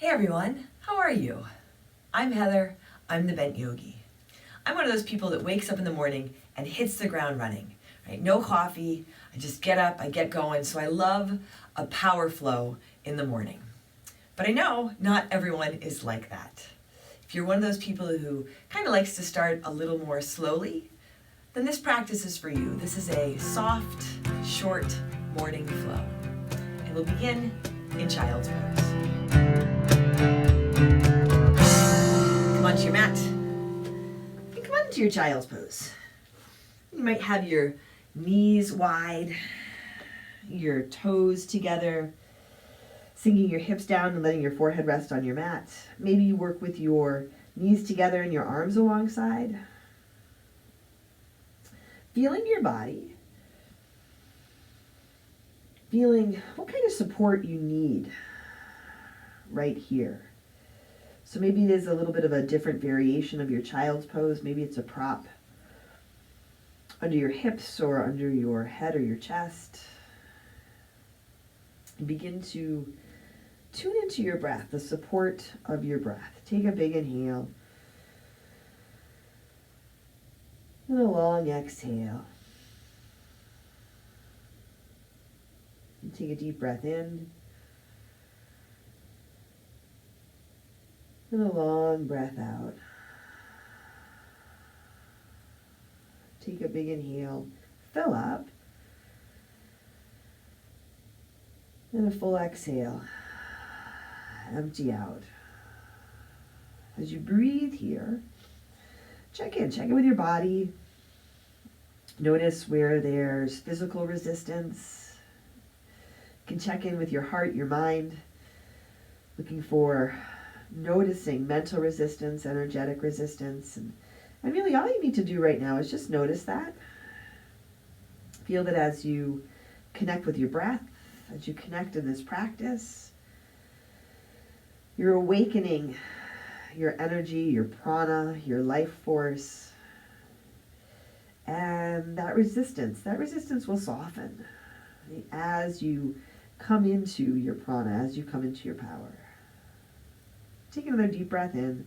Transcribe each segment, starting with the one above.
Hey everyone, how are you? I'm Heather, I'm the Bent Yogi. I'm one of those people that wakes up in the morning and hits the ground running, right? No coffee, I just get up, I get going, so I love a power flow in the morning. But I know not everyone is like that. If you're one of those people who kind of likes to start a little more slowly, then this practice is for you. This is a soft, short morning flow. And we'll begin in child's pose. Come onto your mat and come onto your child's pose. You might have your knees wide, your toes together, sinking your hips down and letting your forehead rest on your mat. Maybe you work with your knees together and your arms alongside. Feeling your body, feeling what kind of support you need right here. So maybe it is a little bit of a different variation of your child's pose. Maybe it's a prop under your hips or under your head or your chest. And begin to tune into your breath, the support of your breath. Take a big inhale and a long exhale. And take a deep breath in and a long breath out. Take a big inhale, fill up, and a full exhale, empty out. As you breathe here, check in with your body. Notice where there's physical resistance. You can check in with your heart, your mind, looking for noticing mental resistance, energetic resistance, and really all you need to do right now is just notice that. Feel that as you connect with your breath, as you connect in this practice, you're awakening your energy, your prana, your life force, and that resistance will soften as you come into your prana, as you come into your power. Take another deep breath in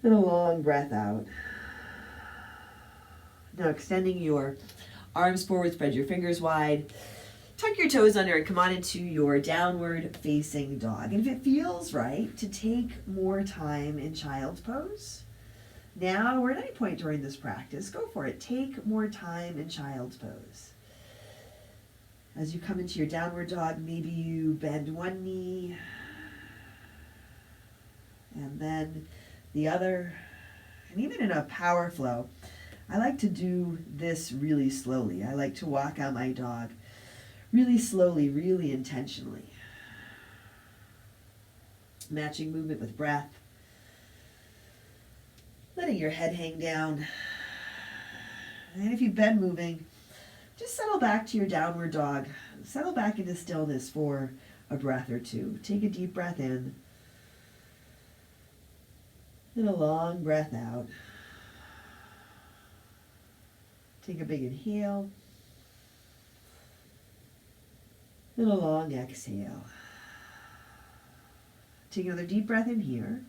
and a long breath out. Now extending your arms forward, spread your fingers wide, tuck your toes under and come on into your downward facing dog. And if it feels right to take more time in child's pose, now or at any point during this practice, go for it. Take more time in child's pose. As you come into your downward dog, maybe you bend one knee and then the other. And even in a power flow, I like to do this really slowly. I like to walk out my dog really slowly, really intentionally. Matching movement with breath. Letting your head hang down. And if you've been moving, just settle back to your downward dog. Settle back into stillness for a breath or two. Take a deep breath in and a long breath out. Take a big inhale and a long exhale. Take another deep breath in here.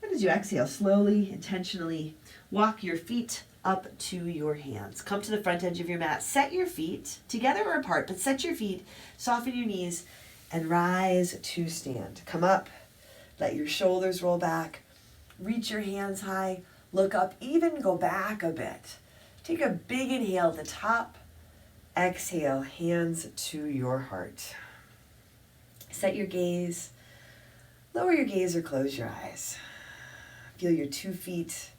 And as you exhale, slowly, intentionally walk your feet up to your hands. Come to the front edge of your mat. Set your feet together or apart, but set your feet, soften your knees, and rise to stand. Come up, let your shoulders roll back, reach your hands high, look up, even go back a bit. Take a big inhale at the top, exhale, hands to your heart. Set your gaze, lower your gaze or close your eyes. Feel your 2 feet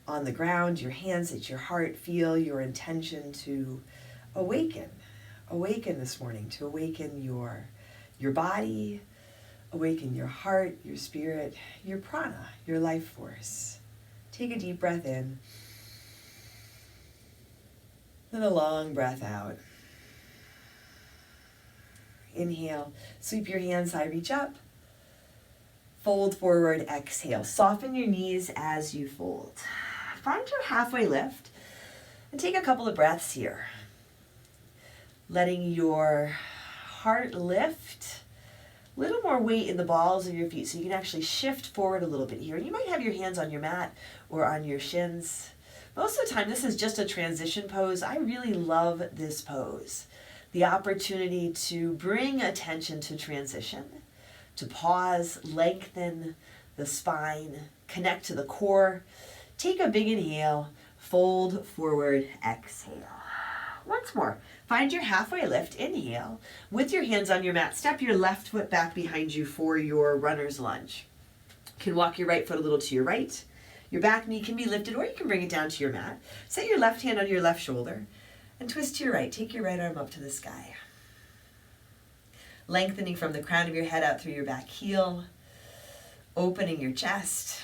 on the ground, your hands at your heart. Feel your intention to awaken this morning, to awaken your body, awaken your heart, your spirit, your prana, your life force. Take a deep breath in and a long breath out. Inhale, sweep your hands high, reach up. Fold forward, exhale. Soften your knees as you fold. Find your halfway lift and take a couple of breaths here. Letting your heart lift. A little more weight in the balls of your feet so you can actually shift forward a little bit here. And you might have your hands on your mat or on your shins. Most of the time, this is just a transition pose. I really love this pose. The opportunity to bring attention to transition, to pause, lengthen the spine, connect to the core. Take a big inhale, fold forward, exhale. Once more, find your halfway lift, inhale. With your hands on your mat, step your left foot back behind you for your runner's lunge. You can walk your right foot a little to your right. Your back knee can be lifted, or you can bring it down to your mat. Set your left hand on your left shoulder and twist to your right. Take your right arm up to the sky. Lengthening from the crown of your head out through your back heel. Opening your chest.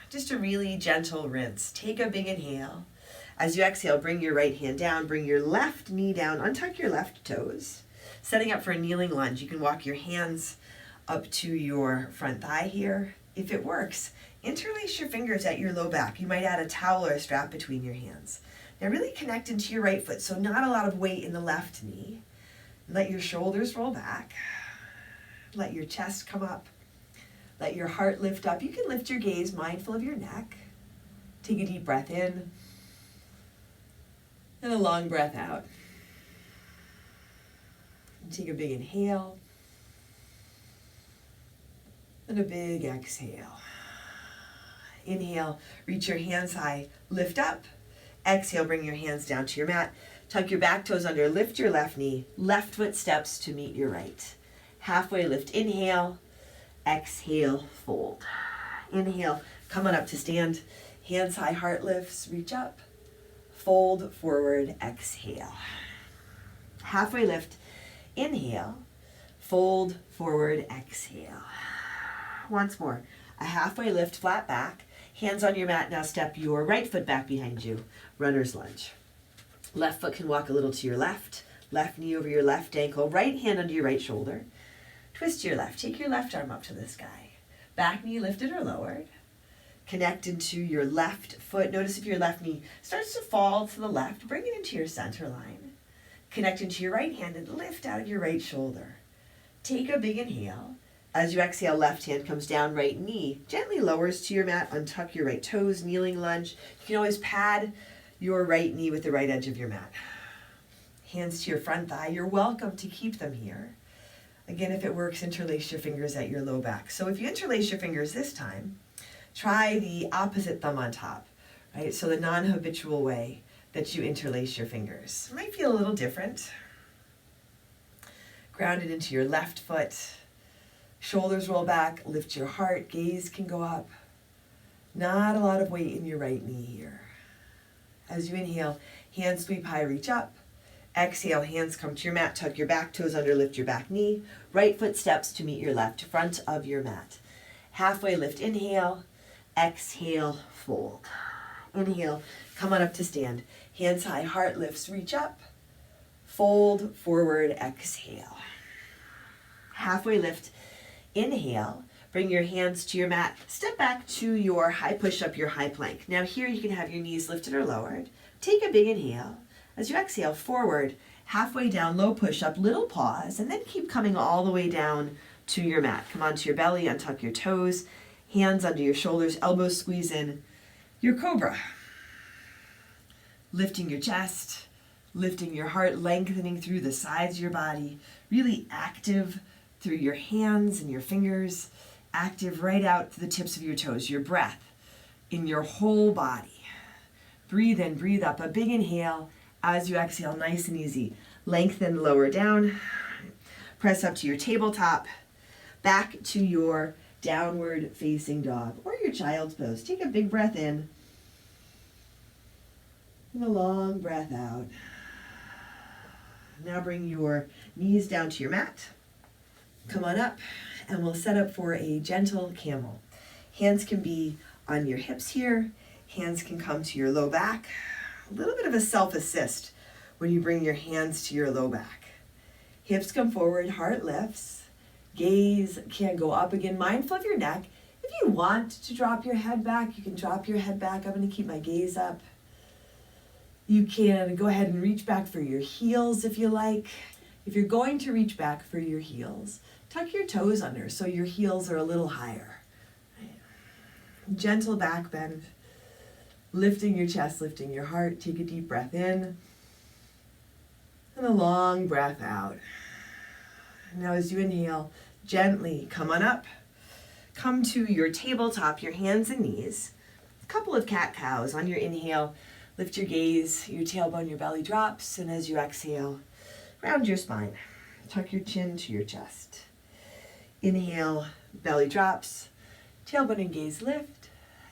Just a really gentle rinse. Take a big inhale. As you exhale, bring your right hand down, bring your left knee down, untuck your left toes. Setting up for a kneeling lunge. You can walk your hands up to your front thigh here. If it works, interlace your fingers at your low back. You might add a towel or a strap between your hands. Now really connect into your right foot, so not a lot of weight in the left knee. Let your shoulders roll back. Let your chest come up. Let your heart lift up. You can lift your gaze, mindful of your neck. Take a deep breath in. And a long breath out. And take a big inhale. And a big exhale. Inhale, reach your hands high, lift up. Exhale, bring your hands down to your mat. Tuck your back toes under, lift your left knee. Left foot steps to meet your right. Halfway lift, inhale. Exhale, fold. Inhale, come on up to stand. Hands high, heart lifts, reach up. Fold forward, exhale. Halfway lift, inhale. Fold forward, exhale. Once more, a halfway lift, flat back. Hands on your mat, now step your right foot back behind you. Runner's lunge. Left foot can walk a little to your left. Left knee over your left ankle. Right hand under your right shoulder. Twist to your left. Take your left arm up to the sky. Back knee lifted or lowered. Connect into your left foot. Notice if your left knee starts to fall to the left, bring it into your center line. Connect into your right hand and lift out your right shoulder. Take a big inhale. As you exhale, left hand comes down, right knee gently lowers to your mat. Untuck your right toes, kneeling lunge. You can always pad your right knee with the right edge of your mat. Hands to your front thigh. You're welcome to keep them here. Again, if it works, interlace your fingers at your low back. So if you interlace your fingers this time, try the opposite thumb on top, right? So the non-habitual way that you interlace your fingers. It might feel a little different. Grounded into your left foot. Shoulders roll back, lift your heart, gaze can go up. Not a lot of weight in your right knee here. As you inhale, hands sweep high, reach up. Exhale, hands come to your mat, tuck your back toes under, lift your back knee. Right foot steps to meet your left, front of your mat. Halfway lift, inhale. Exhale, fold. Inhale, come on up to stand. Hands high, heart lifts, reach up. Fold, forward, exhale. Halfway lift, inhale. Bring your hands to your mat. Step back to your high push-up, your high plank. Now here you can have your knees lifted or lowered. Take a big inhale. As you exhale, forward, halfway down, low push-up, little pause, and then keep coming all the way down to your mat. Come onto your belly, untuck your toes, hands under your shoulders, elbows squeeze in. Your Cobra. Lifting your chest, lifting your heart, lengthening through the sides of your body, really active through your hands and your fingers, active right out to the tips of your toes, your breath in your whole body. Breathe in, breathe up, a big inhale. As you exhale, nice and easy. Lengthen, lower down. Press up to your tabletop. Back to your downward facing dog or your child's pose. Take a big breath in. And a long breath out. Now bring your knees down to your mat. Come on up and we'll set up for a gentle camel. Hands can be on your hips here. Hands can come to your low back. A little bit of a self-assist when you bring your hands to your low back. Hips come forward, heart lifts. Gaze can go up again, mindful of your neck. If you want to drop your head back, you can drop your head back. I'm going to keep my gaze up. You can go ahead and reach back for your heels if you like. If you're going to reach back for your heels, tuck your toes under so your heels are a little higher. Gentle back bend, lifting your chest, lifting your heart. Take a deep breath in and a long breath out. Now as you inhale, gently come on up. Come to your tabletop, your hands and knees. A couple of cat-cows on your inhale. Lift your gaze, your tailbone, your belly drops, and as you exhale, round your spine. Tuck your chin to your chest. Inhale, belly drops, tailbone and gaze lift.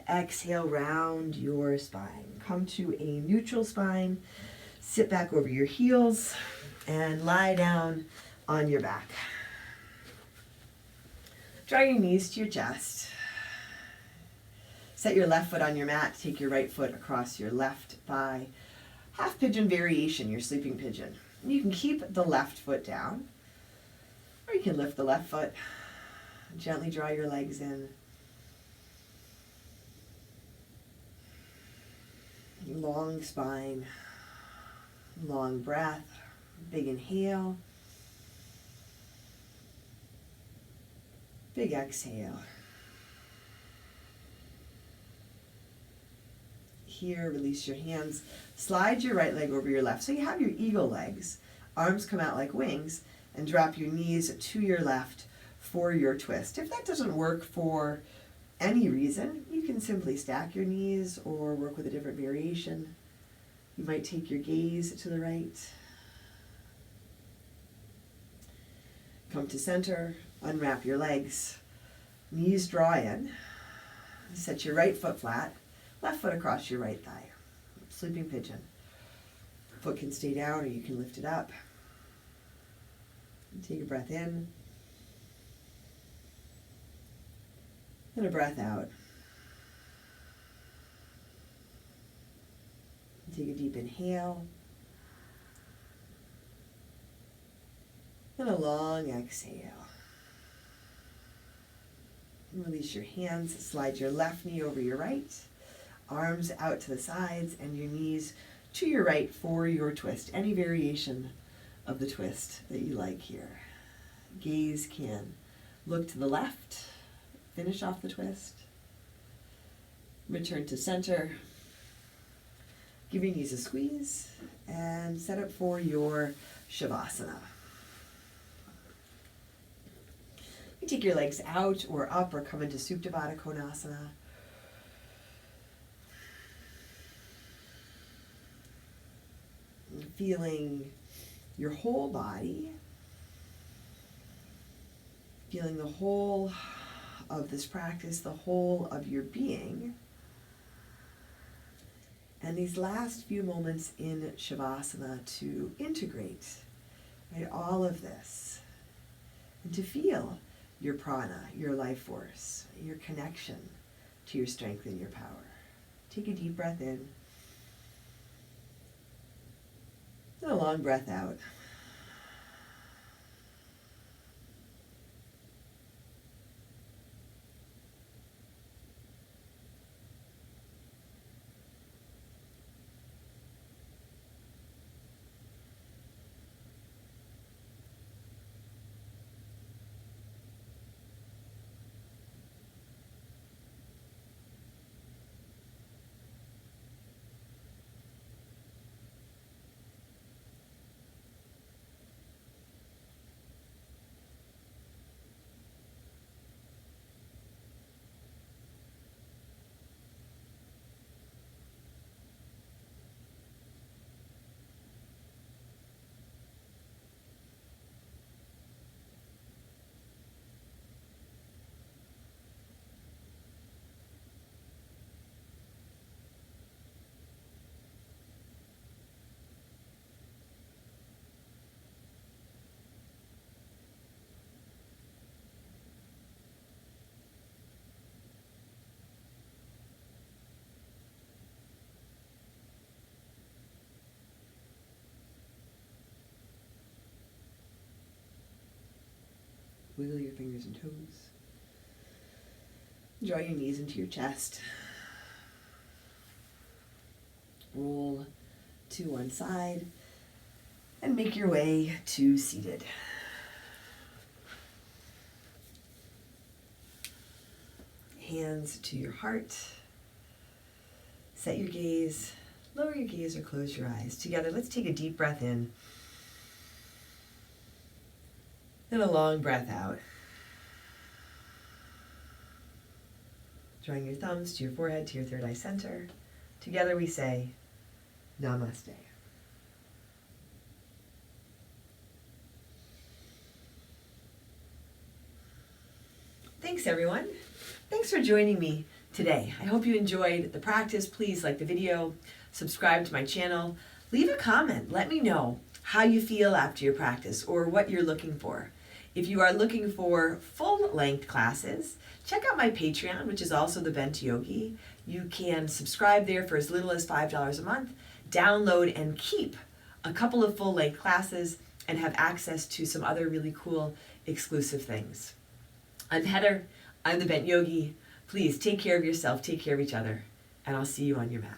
Exhale, round your spine. Come to a neutral spine. Sit back over your heels and lie down on your back. Draw your knees to your chest. Set your left foot on your mat. Take your right foot across your left thigh. Half pigeon variation, your sleeping pigeon. You can keep the left foot down, or you can lift the left foot. Gently draw your legs in. Long spine, long breath, big inhale, big exhale. Here, release your hands. Slide your right leg over your left. So you have your eagle legs. Arms come out like wings, and drop your knees to your left for your twist. If that doesn't work for any reason, you can simply stack your knees or work with a different variation. You might take your gaze to the right. Come to center, unwrap your legs. Knees draw in. Set your right foot flat. Left foot across your right thigh. Sleeping pigeon. Foot can stay down or you can lift it up. Take a breath in. And a breath out. Take a deep inhale. And a long exhale. Release your hands. Slide your left knee over your right. Arms out to the sides and your knees to your right for your twist. Any variation of the twist that you like here. Gaze can look to the left. Finish off the twist. Return to center. Give your knees a squeeze and set up for your Shavasana. You take your legs out or up or come into Supta Konasana. Feeling your whole body, feeling the whole of this practice, the whole of your being. And these last few moments in Shavasana to integrate, right, all of this and to feel your prana, your life force, your connection to your strength and your power. Take a deep breath in. And a long breath out. Wiggle your fingers and toes. Draw your knees into your chest. Roll to one side And make your way to seated. Hands to your heart. Set your gaze, lower your gaze or close your eyes. Together, let's take a deep breath in. Then a long breath out. Drawing your thumbs to your forehead, to your third eye center. Together we say, Namaste. Thanks, everyone. Thanks for joining me today. I hope you enjoyed the practice. Please like the video, subscribe to my channel, leave a comment. Let me know how you feel after your practice or what you're looking for. If you are looking for full-length classes, check out my Patreon, which is also the Bent Yogi. You can subscribe there for as little as $5 a month, download and keep a couple of full-length classes, and have access to some other really cool exclusive things. I'm Heather. I'm the Bent Yogi. Please take care of yourself, take care of each other, and I'll see you on your mat.